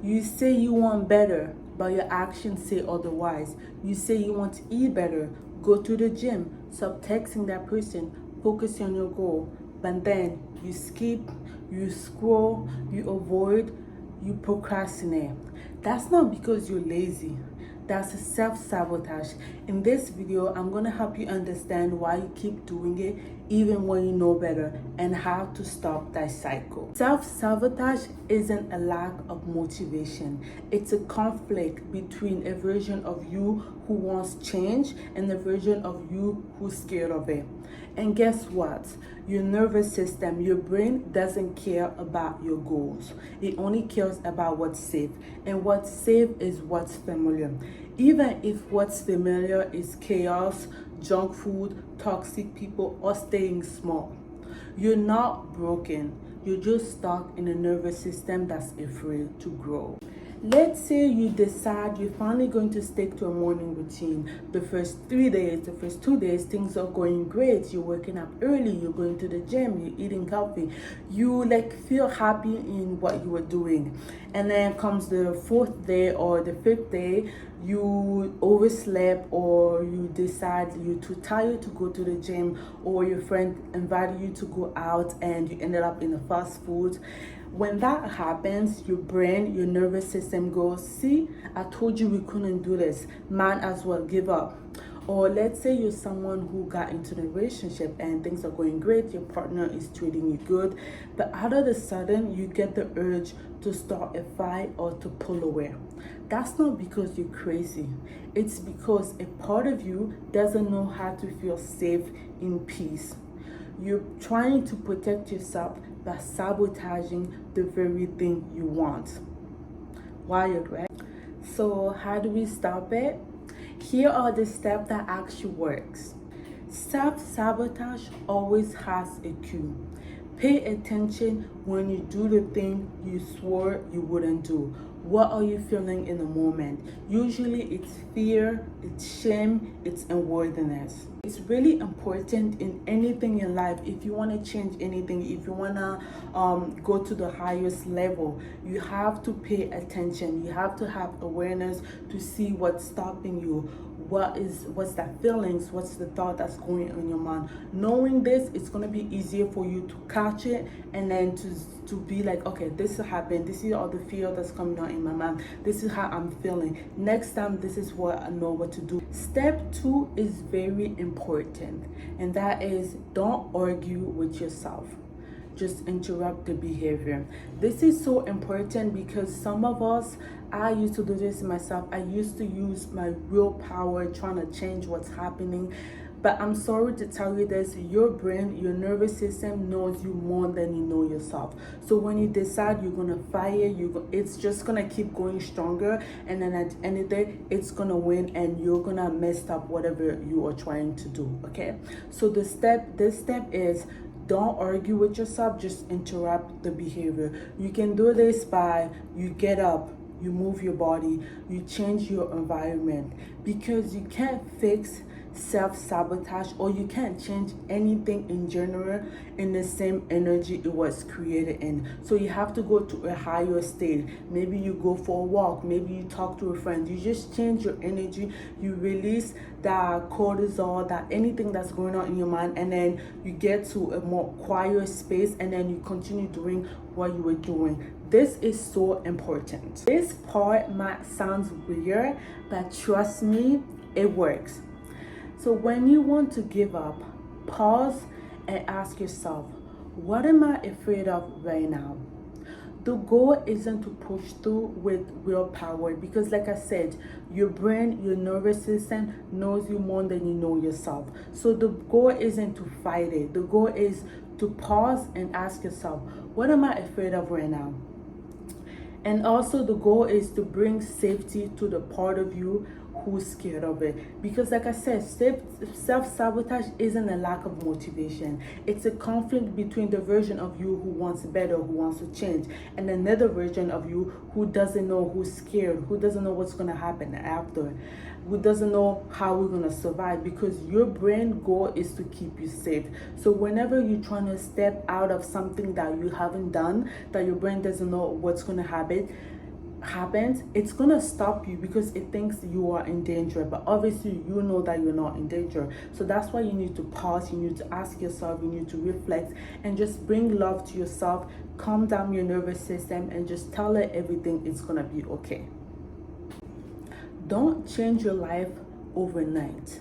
You say you want better, but your actions say otherwise. You say you want to eat better, go to the gym, stop texting that person, focus on your goal. But then you skip, you scroll, you avoid, you procrastinate. That's not because you're lazy. That's a self-sabotage. In this video, I'm going to help you understand why you keep doing it even when you know better and how to stop that cycle. Self-sabotage isn't a lack of motivation. It's a conflict between a version of you who wants change and a version of you who's scared of it. And guess what? Your nervous system, your brain doesn't care about your goals. It only cares about what's safe. And what's safe is what's familiar. Even if what's familiar is chaos, junk food, toxic people, or staying small. You're not broken. You're just stuck in a nervous system that's afraid to grow. Let's say you decide you're finally going to stick to a morning routine. The first 3 days, the first 2 days, things are going great. You're waking up early, you're going to the gym, you're eating healthy. You feel happy in what you were doing. And then comes the 4th day or the 5th day, you overslept or you decide you're too tired to go to the gym, or your friend invited you to go out and you ended up in a fast food. When that happens, your brain, your nervous system goes, see, I told you we couldn't do this. Might as well give up. Or let's say you're someone who got into a relationship and things are going great, your partner is treating you good, but all of a sudden you get the urge to start a fight or to pull away. That's not because you're crazy. It's because a part of you doesn't know how to feel safe in peace. You're trying to protect yourself by sabotaging the very thing you want. Wired, right? So how do we stop it? Here are the steps that actually works. Self-sabotage always has a cue. Pay attention when you do the thing you swore you wouldn't do. What are you feeling in the moment? Usually it's fear, it's shame, it's unworthiness. It's really important in anything in life. If you want to change anything, if you want to go to the highest level, you have to pay attention. You have to have awareness to see what's stopping you. What's that feelings? What's the thought that's going on in your mind? Knowing this, it's going to be easier for you to catch it and then to be like, okay, this happened. This is all the fear that's coming out in my mind. This is how I'm feeling. Next time, this is what I know what to do. Step 2 is very important, and that is don't argue with yourself. Just interrupt the behavior. This is so important because some of us, I used to do this myself. I used to use my willpower trying to change what's happening. But I'm sorry to tell you this, your brain, your nervous system knows you more than you know yourself. So when you decide you're going to fire, it's just going to keep going stronger. And then at the end of the day, it's going to win and you're going to mess up whatever you are trying to do, okay? So this step is don't argue with yourself, just interrupt the behavior. You can do this by you get up, you move your body, you change your environment, because you can't fix self-sabotage or you can't change anything in general in the same energy it was created in. So you have to go to a higher state. Maybe you go for a walk, maybe you talk to a friend, you just change your energy, you release that cortisol, that anything that's going on in your mind, and then you get to a more quiet space and then you continue doing what you were doing. This is so important. This part might sound weird, but trust me, it works. So when you want to give up, pause and ask yourself, what am I afraid of right now? The goal isn't to push through with willpower, because like I said, your brain, your nervous system knows you more than you know yourself. So the goal isn't to fight it. The goal is to pause and ask yourself, what am I afraid of right now? And also the goal is to bring safety to the part of you who's scared of it. Because like I said, self-sabotage isn't a lack of motivation. It's a conflict between the version of you who wants better, who wants to change, and another version of you who doesn't know, who's scared, who doesn't know what's going to happen after, who doesn't know how we're going to survive, because your brain goal is to keep you safe. So whenever you're trying to step out of something that you haven't done, that your brain doesn't know what's going to happen, happens, it's gonna stop you because it thinks you are in danger, but obviously you know that you're not in danger. So that's why you need to pause, you need to ask yourself, you need to reflect, and just bring love to yourself, calm down your nervous system, and just tell it everything is gonna be okay. Don't change your life overnight.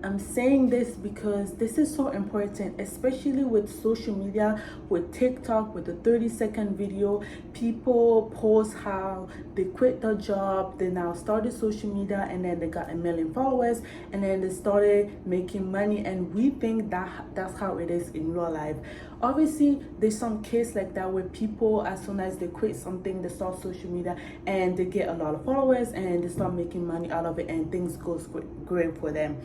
I'm saying this because this is so important, especially with social media, with TikTok, with the 30-second video. People post how they quit their job, they now started social media, and then they got 1 million followers, and then they started making money, and we think that that's how it is in real life. Obviously, there's some case like that where people, as soon as they quit something, they start social media and they get a lot of followers and they start making money out of it, and things goes great for them.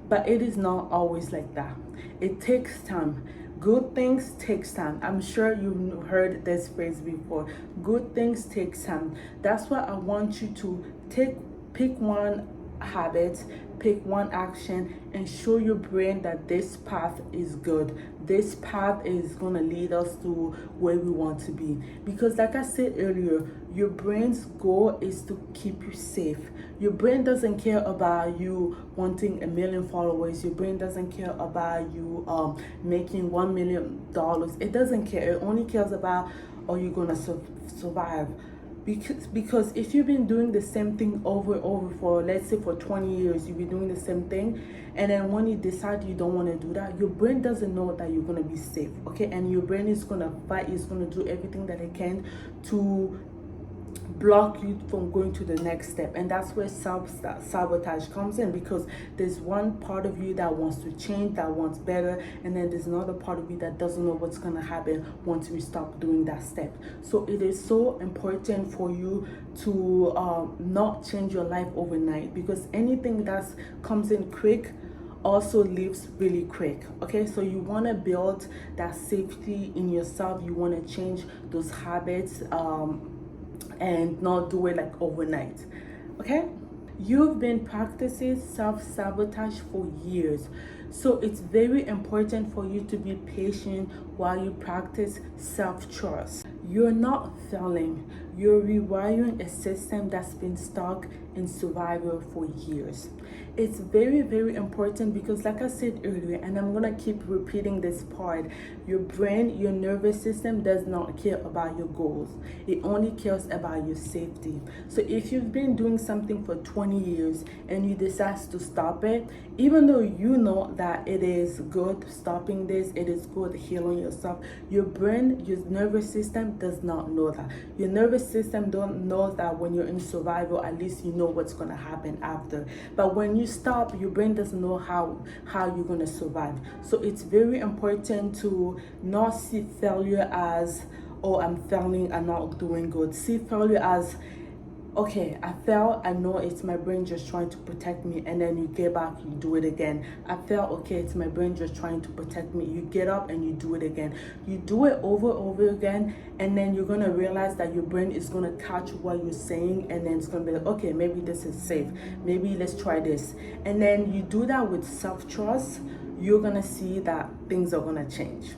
But it is not always like that. It takes time. Good things takes time. I'm sure you've heard this phrase before. Good things take time. That's why I want you to pick one habit, pick one action, and show your brain that this path is good. This path is gonna lead us to where we want to be. Because like I said earlier, your brain's goal is to keep you safe. Your brain doesn't care about you wanting 1 million followers. Your brain doesn't care about you making $1 million. It doesn't care. It only cares about, are you gonna survive? Because if you've been doing the same thing over and over for, let's say, for 20 years, you've been doing the same thing, and then when you decide you don't want to do that, your brain doesn't know that you're going to be safe, okay? And your brain is going to fight, is going to do everything that it can to block you from going to the next step. And that's where self-sabotage comes in, because there's one part of you that wants to change, that wants better, and then there's another part of you that doesn't know what's going to happen once we stop doing that step. So it is so important for you to not change your life overnight, because anything that comes in quick also leaves really quick. Okay, so you want to build that safety in yourself. You want to change those habits and not do it like overnight. Okay, you've been practicing self-sabotage for years, so it's very important for you to be patient while you practice self-trust. You're not failing, you're rewiring a system that's been stuck in survival for years. It's very, very important because, like I said earlier, and I'm gonna keep repeating this part, your brain, your nervous system does not care about your goals. It only cares about your safety. So if you've been doing something for 20 years and you decide to stop it, even though you know that it is good stopping this, it is good healing yourself, your brain, your nervous system does not know that. Your nervous system don't know that when you're in survival, at least you know what's gonna happen after. But when you stop, your brain doesn't know how you're gonna survive. So it's very important to not see failure as, oh, I'm failing, I'm not doing good. See failure as, okay, I fell, I know it's my brain just trying to protect me, and then you get back, you do it again. I fell, okay, it's my brain just trying to protect me. You get up and you do it again. You do it over again, and then you're gonna realize that your brain is gonna catch what you're saying, and then it's gonna be like, okay, maybe this is safe. Maybe let's try this. And then you do that with self-trust, you're gonna see that things are gonna change.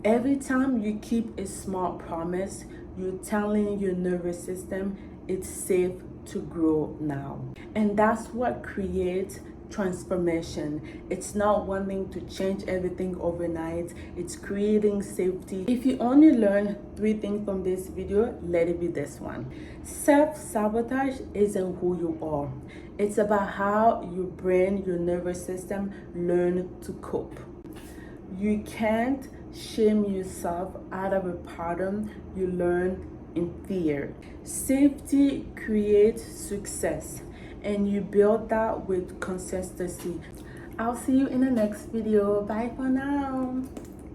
Every time you keep a small promise, you're telling your nervous system it's safe to grow now. And that's what creates transformation. It's not wanting to change everything overnight. It's creating safety. If you only learn 3 things from this video, let it be this one. Self-sabotage isn't who you are. It's about how your brain, your nervous system learn to cope. You can't shame yourself out of a pattern you learn in fear. Safety creates success, and you build that with consistency. I'll see you in the next video. Bye for now.